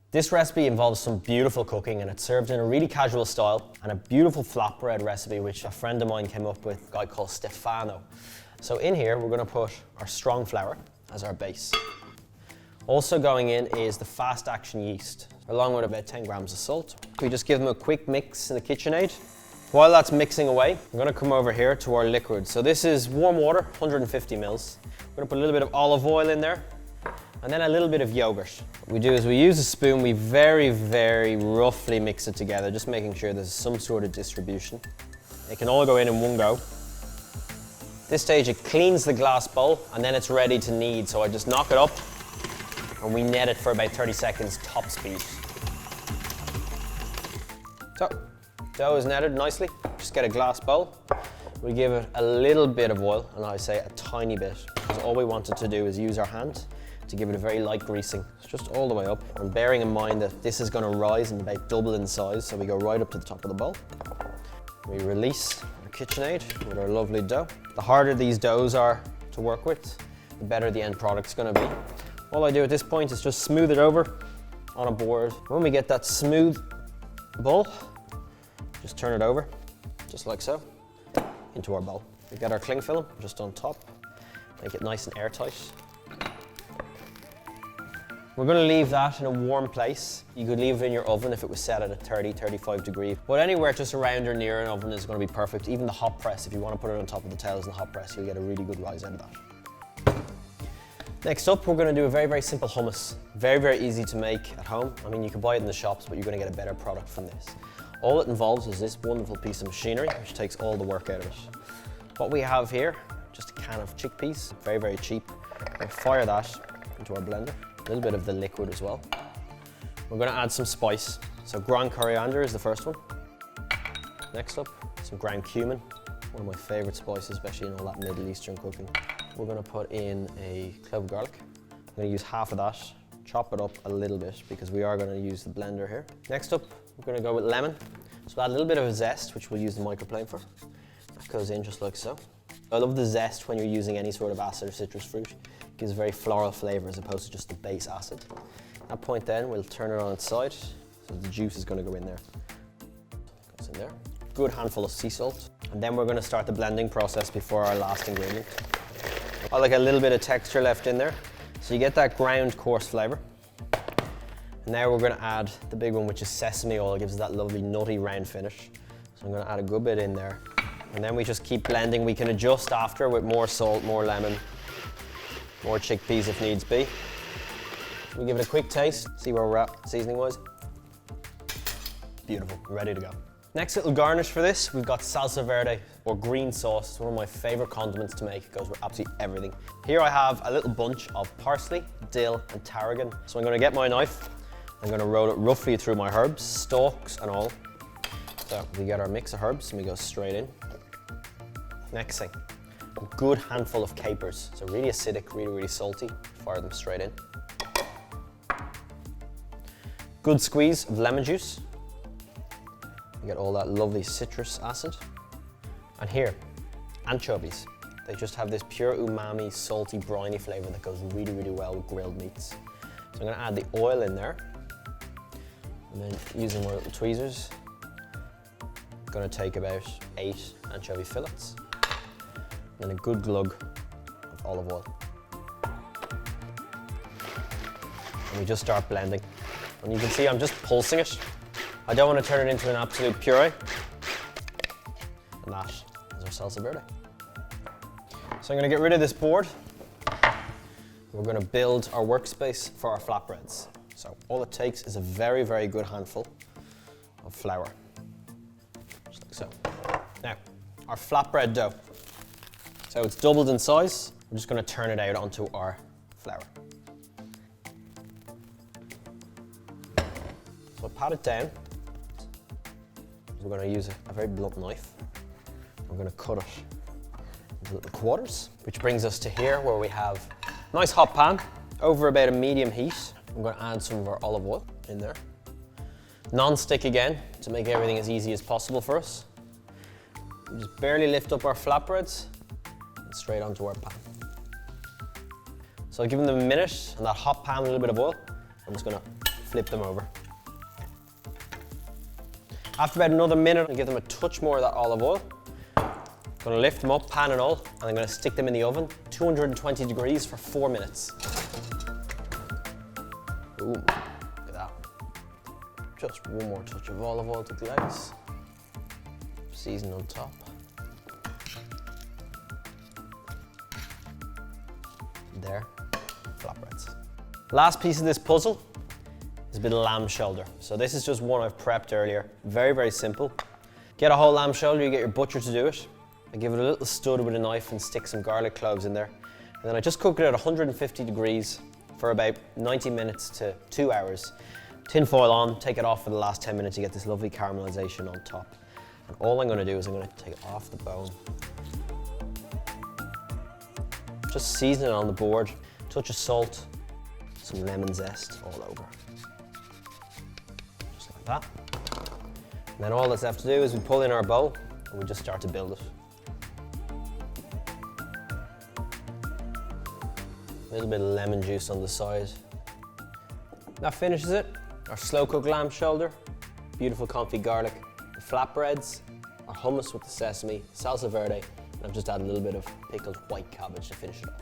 This recipe involves some beautiful cooking and it's served in a really casual style, and a beautiful flatbread recipe which a friend of mine came up with, a guy called Stefano. So in here we're going to put our strong flour as our base. Also going in is the fast action yeast, along with about 10 grams of salt. We just give them a quick mix in the KitchenAid. While that's mixing away, I'm going to come over here to our liquid. So this is warm water, 150 mils. I'm going to put a little bit of olive oil in there, and then a little bit of yogurt. What we do is we use a spoon, we very, very roughly mix it together, just making sure there's some sort of distribution. It can all go in one go. This stage it cleans the glass bowl and then it's ready to knead. So I just knock it up and we knead it for about 30 seconds top speed. So, dough is kneaded nicely. Just get a glass bowl. We give it a little bit of oil, and I say a tiny bit, because all we wanted to do is use our hand to give it a very light greasing. It's just all the way up, and bearing in mind that this is going to rise and about double in size, so we go right up to the top of the bowl. We release our KitchenAid with our lovely dough. The harder these doughs are to work with, the better the end product's going to be. All I do at this point is just smooth it over on a board. When we get that smooth bowl, just turn it over, just like so, into our bowl. We get our cling film just on top, make it nice and airtight. We're going to leave that in a warm place. You could leave it in your oven if it was set at a 30-35 degree. But anywhere just around or near an oven is going to be perfect. Even the hot press, if you want to put it on top of the tails in the hot press, you'll get a really good rise out of that. Next up, we're going to do a very, very simple hummus. Very, very easy to make at home. I mean, you can buy it in the shops, but you're going to get a better product from this. All it involves is this wonderful piece of machinery, which takes all the work out of it. What we have here, just a can of chickpeas, very, very cheap. We'll fire that into our blender. A little bit of the liquid as well. We're going to add some spice. So ground coriander is the first one. Next up, some ground cumin, one of my favorite spices, especially in all that Middle Eastern cooking. We're going to put in a clove of garlic. I'm going to use half of that, chop it up a little bit because we are going to use the blender here. Next up, we're going to go with lemon. So we'll add a little bit of a zest, which we'll use the microplane for. That goes in just like so. I love the zest when you're using any sort of acid or citrus fruit. It gives a very floral flavour as opposed to just the base acid. At that point then, we'll turn it on its side. So the juice is going to go in there. Goes in there. Good handful of sea salt. And then we're going to start the blending process before our last ingredient. I like a little bit of texture left in there. So you get that ground coarse flavour. And now we're going to add the big one, which is sesame oil. It gives it that lovely nutty round finish. So I'm going to add a good bit in there. And then we just keep blending. We can adjust after with more salt, more lemon, more chickpeas if needs be. We give it a quick taste, see where we're at seasoning wise. Beautiful, ready to go. Next little garnish for this, we've got salsa verde or green sauce. It's one of my favorite condiments to make. It goes with absolutely everything. Here I have a little bunch of parsley, dill and tarragon. So I'm going to get my knife. I'm going to roll it roughly through my herbs, stalks and all. So we get our mix of herbs and we go straight in. Next thing, a good handful of capers. So really acidic, really, really salty. Fire them straight in. Good squeeze of lemon juice. You get all that lovely citrus acid. And here, anchovies. They just have this pure umami, salty, briny flavor that goes really, really well with grilled meats. So I'm going to add the oil in there. And then using my little tweezers, I'm going to take about 8 anchovy fillets. And a good glug of olive oil. And we just start blending. And you can see I'm just pulsing it. I don't want to turn it into an absolute puree. And that is our salsa verde. So I'm going to get rid of this board. We're going to build our workspace for our flatbreads. So all it takes is a very, very good handful of flour. Just like so. Now, our flatbread dough. So it's doubled in size. We're just going to turn it out onto our flour. So I'll pat it down. We're going to use a very blunt knife. We're going to cut it into little quarters, which brings us to here where we have a nice hot pan over about a medium heat. I'm going to add some of our olive oil in there. Non-stick again to make everything as easy as possible for us. We just barely lift up our flatbreads and straight onto our pan. So I'll give them a minute on that hot pan with a little bit of oil. I'm just going to flip them over. After about another minute, I give them a touch more of that olive oil. I'm gonna lift them up, pan and all, and I'm gonna stick them in the oven, 220 degrees for 4 minutes. Ooh, look at that. Just one more touch of olive oil to glaze. Season on top. There, flatbreads. Last piece of this puzzle is a bit of lamb shoulder. So this is just one I've prepped earlier. Very, very simple. Get a whole lamb shoulder, you get your butcher to do it. I give it a little stud with a knife and stick some garlic cloves in there. And then I just cook it at 150 degrees for about 90 minutes to 2 hours. Tin foil on, take it off for the last 10 minutes, you get this lovely caramelization on top. And all I'm gonna do is I'm gonna take it off the bone. Just season it on the board, touch of salt, some lemon zest all over. Just like that. And then all that's left to do is we pull in our bowl and we just start to build it. A little bit of lemon juice on the side. That finishes it. Our slow cooked lamb shoulder, beautiful confit garlic, the flatbreads, our hummus with the sesame, salsa verde, and I've just added a little bit of pickled white cabbage to finish it off.